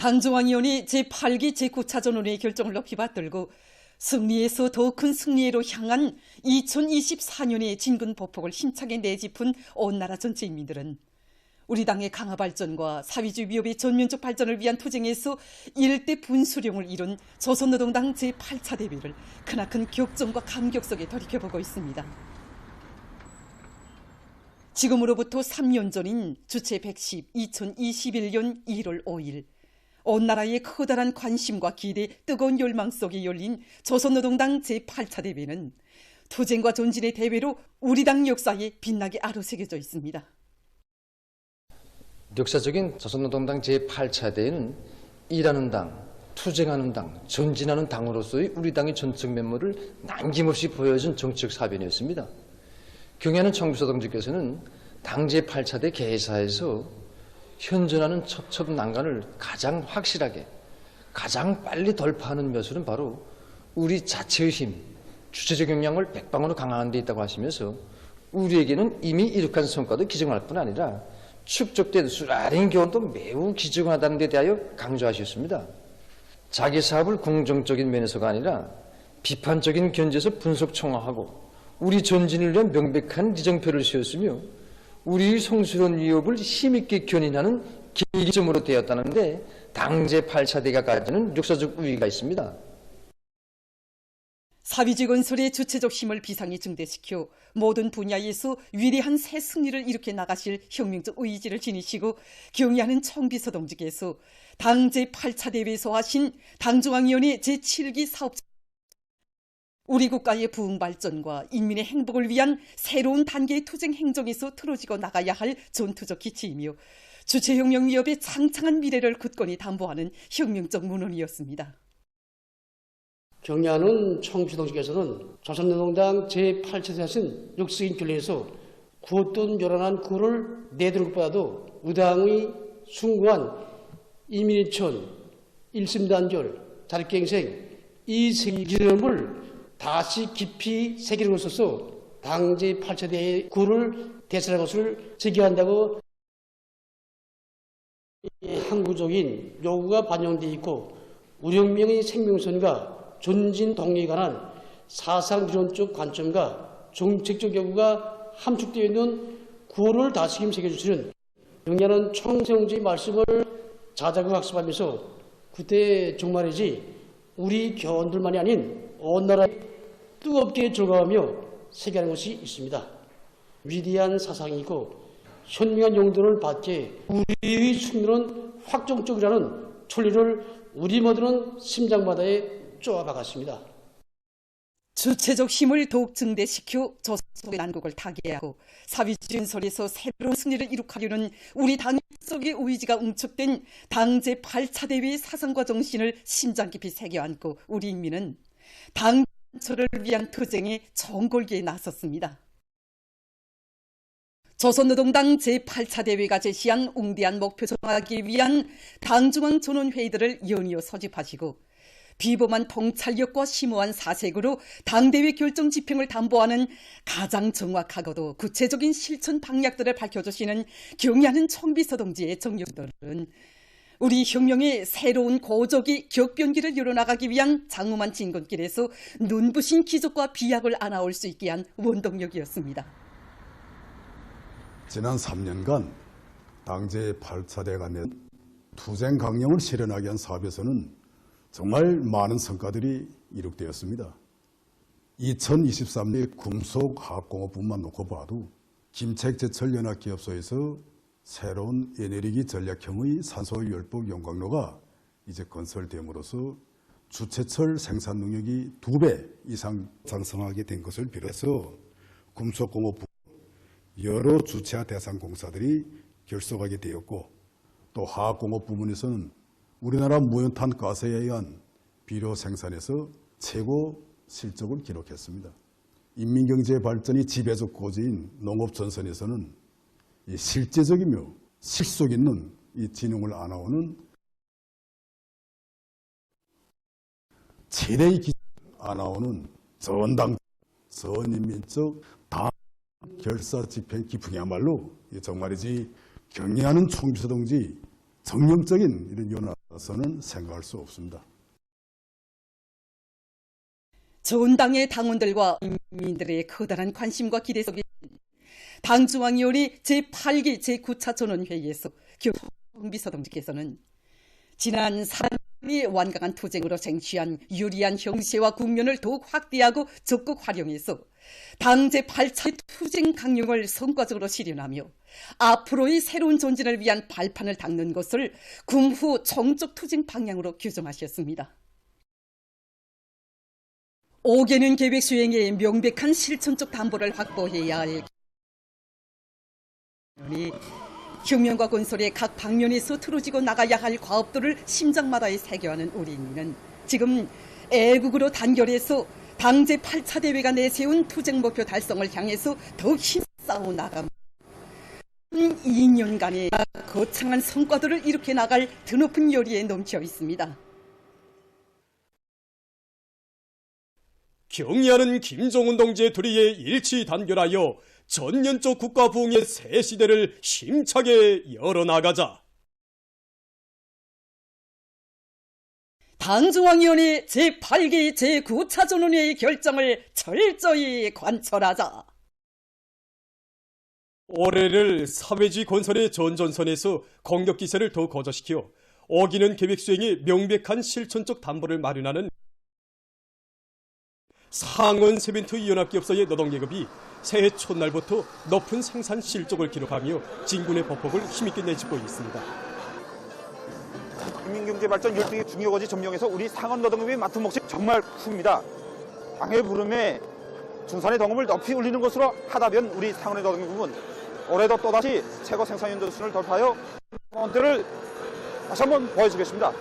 당중앙위원회 제8기 제9차전원회의 결정을 높이 받들고 승리에서 더 큰 승리로 향한 2024년의 진군 보폭을 힘차게 내짚은 온 나라 전체 인민들은 우리 당의 강화 발전과 사회주의 위협의 전면적 발전을 위한 투쟁에서 일대 분수령을 이룬 조선노동당 제8차 대회를 크나큰 격정과 감격 속에 돌이켜보고 있습니다. 지금으로부터 3년 전인 주체 110 2021년 1월 5일 온 나라의 커다란 관심과 기대, 뜨거운 열망 속에 열린 조선노동당 제8차 대회는 투쟁과 전진의 대회로 우리 당 역사에 빛나게 아로새겨져 있습니다. 역사적인 조선노동당 제8차 대회는 일하는 당, 투쟁하는 당, 전진하는 당으로서의 우리 당의 전적 면모를 남김없이 보여준 정치적 사변이었습니다. 경애하는 청비서 동지께서는 당 제8차 대 개사에서 현존하는 첩첩 난간을 가장 확실하게, 가장 빨리 돌파하는 묘수는 바로 우리 자체의 힘, 주체적 역량을 백방으로 강화하는 데 있다고 하시면서 우리에게는 이미 이룩한 성과도 기증할 뿐 아니라 축적된 수많은 교훈도 매우 기증하다는 데 대하여 강조하셨습니다. 자기 사업을 긍정적인 면에서가 아니라 비판적인 견지에서 분석 총화하고 우리 전진을 위한 명백한 지정표를 세웠으며 우리의 성스러운 위협을 힘있게 견인하는 계기점으로 되었다는데 당 제8차 대회가 가지는 역사적 우위가 있습니다. 사회주의 건설의 주체적 힘을 비상히 증대시켜 모든 분야에서 위대한 새 승리를 일으켜 나가실 혁명적 의지를 지니시고 경의하는 청비서 동지께서 당 제8차 대회에서 하신 당중앙위원회 제7기 사업자 우리 국가의 부흥 발전과 인민의 행복을 위한 새로운 단계의 투쟁 행정에서 틀어지고 나가야 할 전투적 기치이며 주체혁명 위협의 창창한 미래를 굳건히 담보하는 혁명적 문헌이었습니다. 경의하는 청비서동지께서는 조선노동당 제8차에 하신 역사적인 결례에서 구었던 요란한 구호를 내두는 것보다도 우당의 숭고한 이민일천, 일심단결, 자립갱생 이 세기념을 다시 깊이 새기는 것으로서 당 제8차 대회의 구호를 대설한 것을 제기한다고 항구적인 요구가 반영되어 있고 우리 혁명의 생명선과 전진 동력에 관한 사상이론적 관점과 정책적 요구가 함축되어 있는 구호를 다시금 새겨주시는 경의하는 청성지의 말씀을 자자극 학습하면서 그때 정말이지 우리 교원들만이 아닌 온 나라에 뜨겁게 즐거워하며 새겨하는 것이 있습니다. 위대한 사상이고 현명한 용도를 받기에 우리의 숙면은 확정적이라는 천리를 우리 모두는 심장바다에 쪼아박았습니다. 주체적 힘을 더욱 증대시켜 조선의 난국을 타개하고 사회주의 건설에서 새로운 승리를 이룩하려는 우리 당 속의 의지가 응축된 당 제8차 대회의 사상과 정신을 심장 깊이 새겨안고 우리 인민은 당 전철을 위한 투쟁에 정골기에 나섰습니다. 조선노동당 제8차 대회가 제시한 웅대한 목표 정하기 위한 당중앙 전원회의들을 연이어 소집하시고 비범한 통찰력과 심오한 사색으로 당대회 결정 집행을 담보하는 가장 정확하고도 구체적인 실천 방향들을 밝혀주시는 경의하는 청비서 동지의 정력들은 우리 혁명의 새로운 고적이 격변기를 열어나가기 위한 장엄한 진건길에서 눈부신 기적과 비약을 안아올 수 있게 한 원동력이었습니다. 지난 3년간 당 제8차 대회가 낸 투쟁 강령을 실현하기 위한 사업에서는 정말 많은 성과들이 이룩되었습니다. 2023년 금속화학공업부만 놓고 봐도 김책제철연합기업소에서 새로운 에너지 전략형의 산소열법 용광로가 이제 건설됨으로써 주체철 생산 능력이 2배 이상 상승하게 된 것을 비롯해서 금속공업부 여러 주체화 대상 공사들이 결속하게 되었고 또 화학공업 부문에서는 우리나라 무연탄 가스에 의한 비료 생산에서 최고 실적을 기록했습니다. 인민경제 발전이 지배적 고지인 농업 전선에서는 이 실제적이며 실속 있는 이 진흥을 안아오는 최대의 기술을 안아오는 전당, 전인민적 당 결사 집행 기풍이야말로 정말이지 경의하는 총비서 동지 정령적인 이런 연화서는 생각할 수 없습니다. 전당의 당원들과 국민들의 커다란 관심과 기대 속에 당중앙위원회 제8기 제9차 전원회의에서 경비서동지께서는 지난 3일이 완강한 투쟁으로 쟁취한 유리한 형세와 국면을 더욱 확대하고 적극 활용해서 당 제8차 투쟁 강령을 성과적으로 실현하며 앞으로의 새로운 전진을 위한 발판을 닦는 것을 군후 정적 투쟁 방향으로 규정하셨습니다. 5개년 계획 수행에 명백한 실천적 담보를 확보해야 할 혁명과 건설의 각 방면에서 틀어지고 나가야 할 과업들을 심장마다에 새겨하는 우리는 지금 애국으로 단결해서 당 제8차 대회가 내세운 투쟁 목표 달성을 향해서 더욱 힘싸워 나갑니다. 2년간의 거창한 성과들을 이룩해 나갈 드높은 열의에 넘쳐 있습니다. 경의하는 김정은 동지의 도리에 일치 단결하여 전년적 국가 부흥의 새 시대를 힘차게 열어나가자. 당중앙위원회 제8기 제9차 전원회의 결정을 철저히 관철하자. 올해를 사회주의 건설의 전전선에서 공격 기세를 더 고조시켜 어기는 계획 수행에 명백한 실천적 담보를 마련하는 상원 세멘트 연합기업소의 노동계급이 새해 첫날부터 높은 생산 실적을 기록하며 진군의 보폭을 힘있게 내짚고 있습니다. 국민경제발전 12개 중요거지 점령에서 우리 상원 노동계급이 맡은 몫이 정말 큽니다. 당의 부름에 중산의 동업을 높이 올리는 것으로 하다면 우리 상원의 노동계급은 올해도 또다시 최고 생산 연도수를 돌파하여 원대를 다시 한번 보여주겠습니다.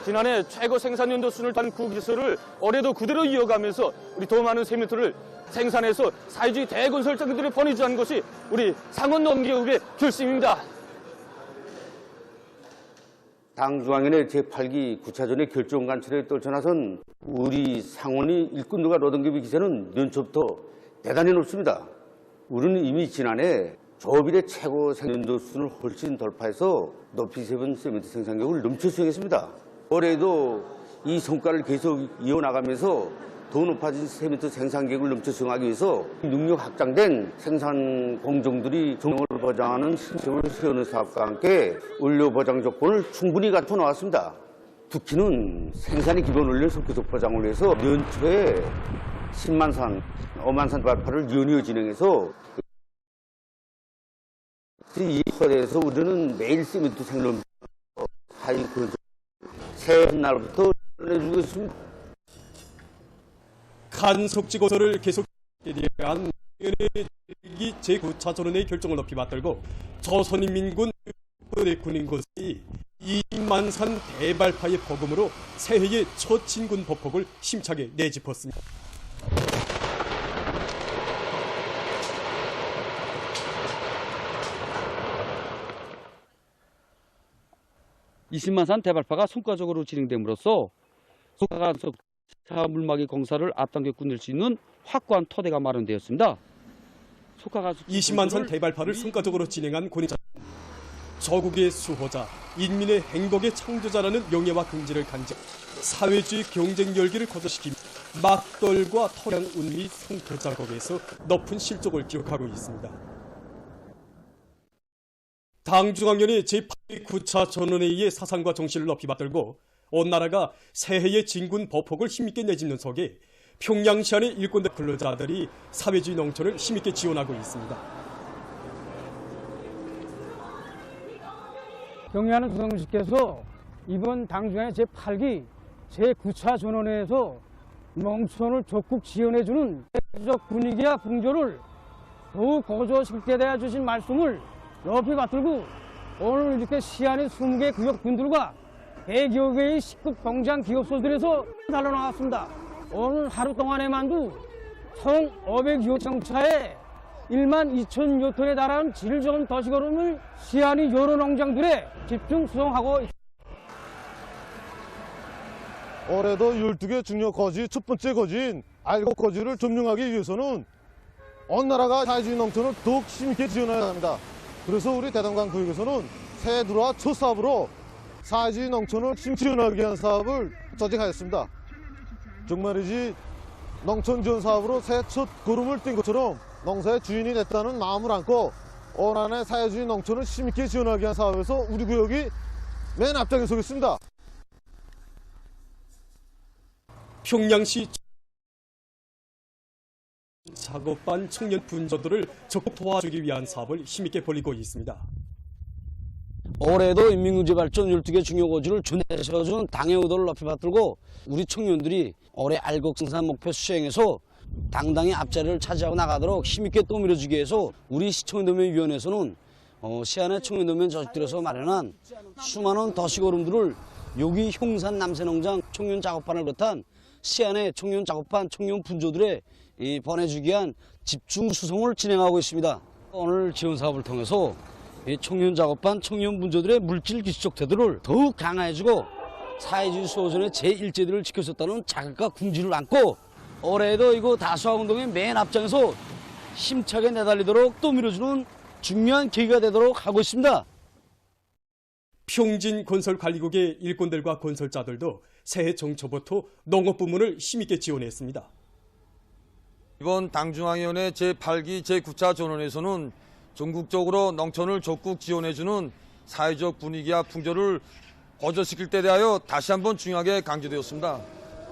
지난해 최고 생산 연도수를 단 구기술을 올해도 그대로 이어가면서 우리 더 많은 세멘트를 생산해서 사회주의 대건설자들의 번뇌주한 것이 우리 상원 노동계급의 결심입니다. 당 중앙위원회 제8기 9차전의 결정 관철에 떨쳐나선 우리 상원의 일꾼들과 노동계급의 기세는 연초부터 대단히 높습니다. 우리는 이미 지난해 조업일의 최고 생산연도수를 훨씬 돌파해서 높이 세운 세멘트 생산력을 넘쳐 수행했습니다. 올해도 이 성과를 계속 이어나가면서 더 높아진 세멘트 생산계획을 넘쳐 수행하기 위해서 능력 확장된 생산 공정들이 정을 보장하는 시스템을 세우는 사업과 함께 원료 보장 조건을 충분히 갖춰 나왔습니다. 특히는 생산의 기본 원료 속계속 보장을 위해서 연초에 10만 산, 5만 산 발파를 연이어 진행해서 이 거대에서 우리는 매일 세멘트 생산 하이 새해 날부터 내주겠습니다. 간석지 고서를 계속에 대한 제9차 전원의 결정을 높이 받들고 조선인민군 군인것이 2만 산 대발파의 포금으로 새해의 첫 진군 보폭을 힘차게 내짚었습니다. (20만 산) 대발파가 성과적으로 진행됨으로써 소가간석 물막이 공사를 앞당겨 끝낼 수 있는 확고한 토대가 마련되었습니다. 20만 산 대발파를 성과적으로 진행한 권위자 조국의 수호자, 인민의 행복의 창조자라는 명예와 긍지를 간직, 사회주의 경쟁 열기를 거저시키며 막돌과 토량 운미 성토 작업에서 높은 실적을 기록하고 있습니다. 당중앙위원회 제9차 전원회의의 사상과 정신을 높이 받들고 온 나라가 새해의 진군 보폭을 힘있게 내짚는 속에 평양시안의 일꾼들 근로자들이 사회주의 농촌을 힘있게 지원하고 있습니다. 경의하는 수성주께서 이번 당중앙회 제8기 제9차 전원회에서 농촌을 적극 지원해주는 사회적 분위기와 풍조를 더욱 고조시키게 되어 주신 말씀을 높이 받들고 오늘 이렇게 시안의 20개 구역군들과 대기업 개의 10급 공장 기업소들에서 달려나왔습니다. 오늘 하루 동안에만도 총 500여 정차에 1만 2천여 톤에 달하는 질 좋은 도시거름을 시안의 여러 농장들에 집중 수송하고 있습니다. 올해도 12개 중요 거지 첫 번째 거지인 알곡 거지를 점령하기 위해서는 온 나라가 사회주의 농촌을 더욱 힘있게 지원해야 합니다. 그래서 우리 대동강 구역에서는 새해 들어와 첫 사업으로 사회주의 농촌을 지원하기 위한 사업을 조직하였습니다. 정말이지 농촌 지원 사업으로 새해 첫 걸음을 뛴 것처럼 농사의 주인이 됐다는 마음을 안고 올 한해 사회주의 농촌을 힘있게 지원하기 위한 사업에서 우리 구역이 맨 앞장에 서겠습니다. 평양시 작업반 청년 분조들을 적극 도와주기 위한 사업을 힘있게 벌이고 있습니다. 올해도 인민경제발전 12개 중요고지를 준에 세워준 당의 의도를 높이 받들고 우리 청년들이 올해 알곡 생산 목표 수행에서 당당히 앞자리를 차지하고 나가도록 힘있게 또 밀어주기 위해서 우리 시청년도면위원회에서는 시안의 청년도면 조직들에서 마련한 수많은 도시걸음들을 여기 형산 남새농장 청년 작업반을 비롯한 시안의 청년 작업반 청년 분조들에 보내주기 위한 집중 수송을 진행하고 있습니다. 오늘 지원 사업을 통해서 청년 작업반 청년 분조들의 물질 기술적 태도를 더욱 강화해주고 사회주의 수호전의 제1제들을 지켰었다는 자극과 궁지를 안고 올해에도 이거 다수화 운동의 맨 앞장에서 힘차게 내달리도록 또 밀어주는 중요한 계기가 되도록 하고 있습니다. 평진건설관리국의 일꾼들과 건설자들도 새해 정초부터 농업 부문을 힘있게 지원했습니다. 이번 당중앙위원회 제8기 제9차 전원에서는 전국적으로 농촌을 적극 지원해주는 사회적 분위기와 풍조를 고조시킬 때 대하여 다시 한번 중요하게 강조되었습니다.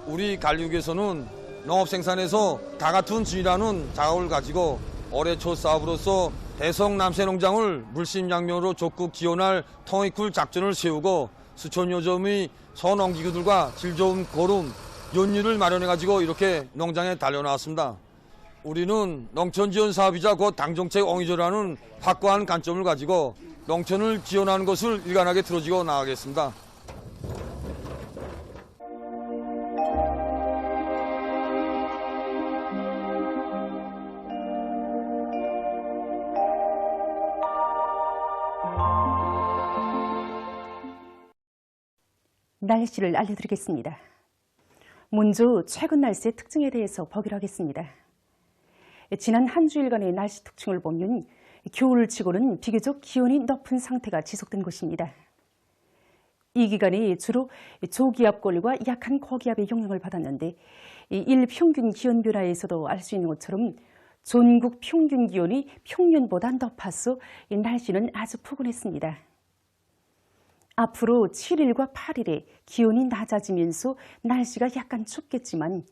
우리 관리국에서는 농업 생산에서 다 같은 주의라는 자각을 가지고 올해 첫 사업으로서 대성 남새농장을 물심양면으로 적극 지원할 통이쿨 작전을 세우고 수천여 점의 소농기구들과 질 좋은 거름, 연유를 마련해가지고 이렇게 농장에 달려나왔습니다. 우리는 농촌 지원 사업이자 곧 당정책 옹이조라는 확고한 관점을 가지고 농촌을 지원하는 것을 일관하게 들어지고 나가겠습니다. 날씨를 알려드리겠습니다. 먼저 최근 날씨의 특징에 대해서 보기로 하겠습니다. 지난 한 주일간의 날씨 특징을 보면 겨울치고는 비교적 기온이 높은 상태가 지속된 것입니다. 이 기간에 주로 조기압골과 약한 고기압의 영향을 받았는데 일평균 기온 변화에서도 알 수 있는 것처럼 전국 평균 기온이 평년보다 높아서 날씨는 아주 포근했습니다. 앞으로 7일과 8일에 기온이 낮아지면서 날씨가 약간 춥겠지만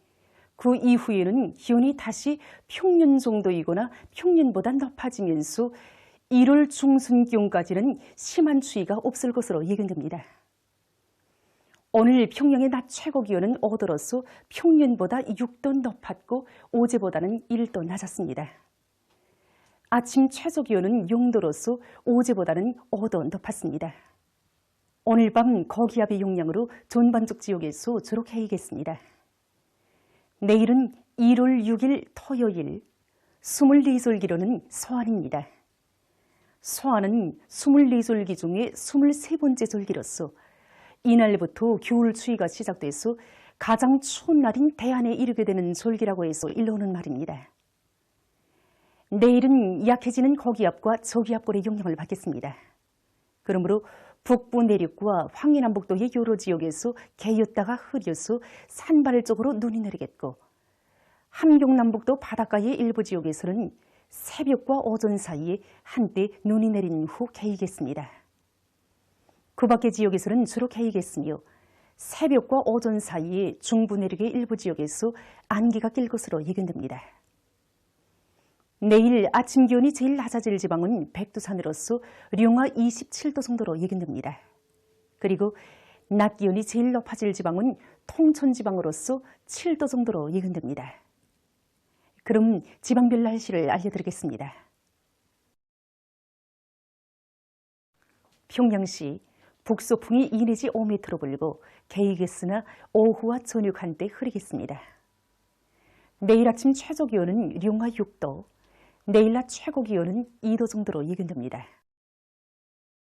그 이후에는 기온이 다시 평년 정도이거나 평년보다 높아지면서 1월 중순경까지는 심한 추위가 없을 것으로 예견됩니다. 오늘 평양의 낮 최고 기온은 5도로서 평년보다 6도 높았고 어제보다는 1도 낮았습니다. 아침 최저 기온은 0도로서 어제보다는 5도 높았습니다. 오늘 밤 고기압의 영향으로 전반적 지역에서 주로 개이겠습니다. 내일은 1월 6일 토요일 24절기로는 소환입니다. 소환은 24절기 중에 23번째 절기로서 이날부터 겨울 추위가 시작돼서 가장 추운 날인 대안에 이르게 되는 절기라고 해서 일러오는 말입니다. 내일은 약해지는 고기압과 저기압골의 영향을 받겠습니다. 그러므로 북부 내륙과 황해남북도의 여러 지역에서 개였다가 흐려서 산발적으로 눈이 내리겠고 함경남북도 바닷가의 일부 지역에서는 새벽과 오전 사이에 한때 눈이 내린 후 개이겠습니다. 그 밖의 지역에서는 주로 개이겠으며 새벽과 오전 사이에 중부 내륙의 일부 지역에서 안개가 낄 것으로 예견됩니다. 내일 아침 기온이 제일 낮아질 지방은 백두산으로서 령화 27도 정도로 예견됩니다. 그리고 낮 기온이 제일 높아질 지방은 통천 지방으로서 7도 정도로 예견됩니다. 그럼 지방별 날씨를 알려드리겠습니다. 평양시 북소풍이 2 내지 5m로 불고 개이겠으나 오후와 저녁 한때 흐리겠습니다. 내일 아침 최저 기온은 령화 6도, 내일 낮 최고 기온은 2도 정도로 예견됩니다.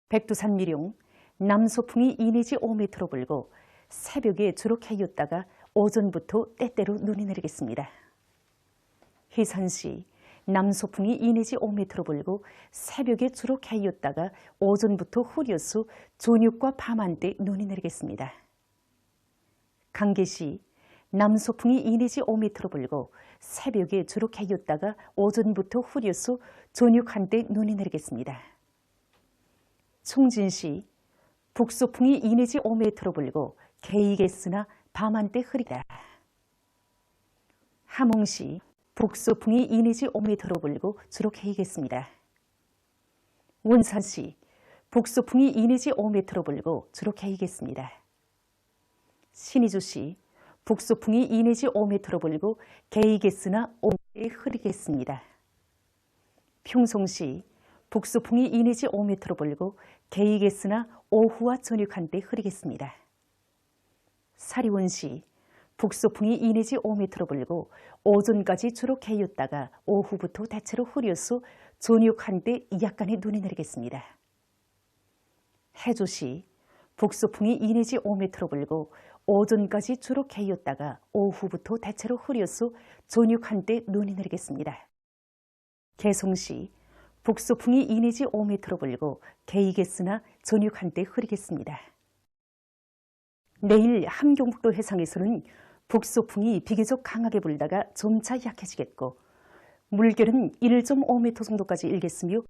백두산 미룡, 남소풍이 2 내지 5m로 불고 새벽에 주로 개였다가 오전부터 때때로 눈이 내리겠습니다. 해산시, 남소풍이 2 내지 5m로 불고 새벽에 주로 개였다가 오전부터 흐려서 저녁과 밤한때 눈이 내리겠습니다. 강계시 남소풍이 2 내지 5m로 불고 새벽에 주로 개였다가 오전부터 흐려서 저녁 한때 눈이 내리겠습니다. 총진시 북소풍이 2 내지 5m로 불고 개이겠으나 밤한때 흐리다. 함흥시 북소풍이 2 내지 5m로 불고 주로 개이겠습니다. 원산시 북소풍이 2 내지 5m로 불고 주로 개이겠습니다. 신의주시 북소풍이 2 내지 5m로 불고 개이겠으나 오후에 흐리겠습니다. 평송시 북소풍이 2 내지 5m로 불고 개이겠으나 오후와 저녁 한때 흐리겠습니다. 사리원시 북소풍이 2 내지 5m로 불고 오전까지 주로 개였다가 오후부터 대체로 흐려서 저녁 한때 약간의 눈이 내리겠습니다. 해조시 북소풍이 2 내지 5m로 불고 오전까지 주로 개였다가 오후부터 대체로 흐려서 저녁 한때 눈이 내리겠습니다. 개송시 북소풍이 2 내지 5m로 불고 개이겠으나 저녁 한때 흐리겠습니다. 내일 함경북도 해상에서는 북소풍이 비교적 강하게 불다가 점차 약해지겠고 물결은 1.5m 정도까지 일겠으며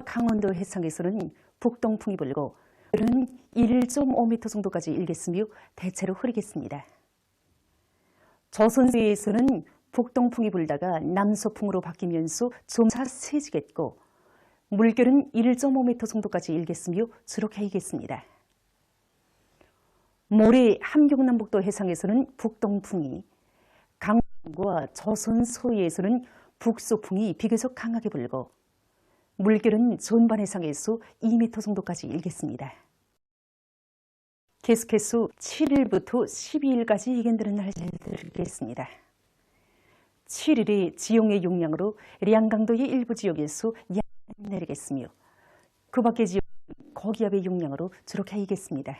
강원도 해상에서는 북동풍이 불고 물결은 1.5m 정도까지 일겠으며 대체로 흐리겠습니다. 조선시에서는 북동풍이 불다가 남서풍으로 바뀌면서 점차 세지겠고 물결은 1.5m 정도까지 일겠으며 주로 개이겠습니다. 모레 함경남북도 해상에서는 북동풍이, 강원과 조선 서해에서는 북소풍이 비교적 강하게 불고 물결은 전반 해상에서 2m 정도까지 일겠습니다. 계속해서 7일부터 12일까지 예견되는 날들이겠습니다. 7일에 지용의 용량으로 량강도의 일부 지역에서 약간이 내리겠으며 그 밖의 지역은 고기압의 용량으로 주로 개이겠습니다.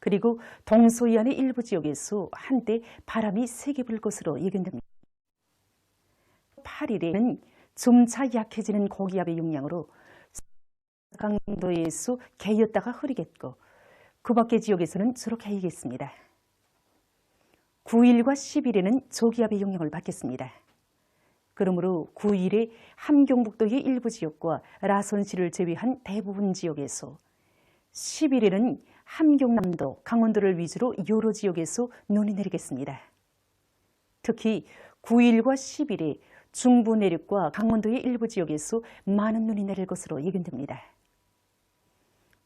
그리고 동서해안의 일부 지역에서 한때 바람이 세게 불 것으로 예견됩니다. 8일에는 점차 약해지는 고기압의 용량으로 강도에서 개였다가 흐리겠고 그 밖의 지역에서는 주로 개이겠습니다. 9일과 10일에는 저기압의 영향을 받겠습니다. 그러므로 9일에 함경북도의 일부 지역과 라선시를 제외한 대부분 지역에서 10일에는 함경남도, 강원도를 위주로 여러 지역에서 눈이 내리겠습니다. 특히 9일과 10일에 중부 내륙과 강원도의 일부 지역에서 많은 눈이 내릴 것으로 예견됩니다.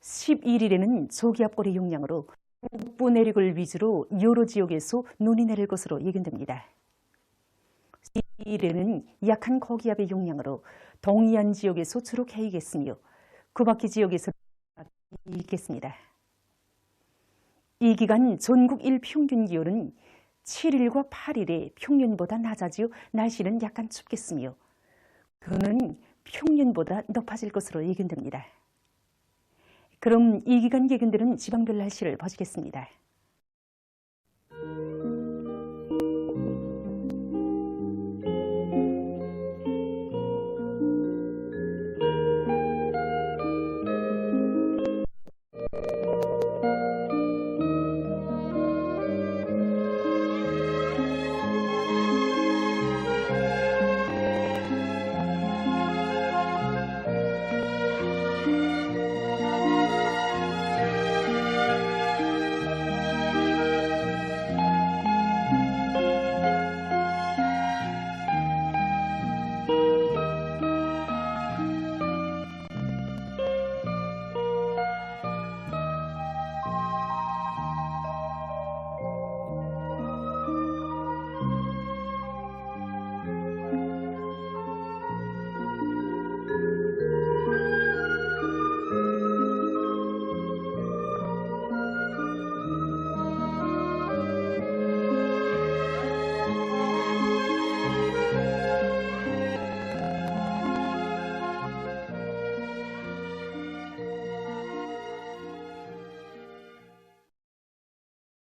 11일에는 저기압골의 영향으로 북부 내륙을 위주로 여러 지역에서 눈이 내릴 것으로 예견됩니다. 12일에는 약한 고기압의 영향으로 동해안 지역에서 주로 개이겠으며 그 밖의 지역에서 있겠습니다. 이 기간 전국 일평균 기온은 7일과 8일에 평년보다 낮아지어 날씨는 약간 춥겠으며 그는 평년보다 높아질 것으로 예견됩니다. 그럼 이 기간 예견되는 지방별 날씨를 보시겠습니다.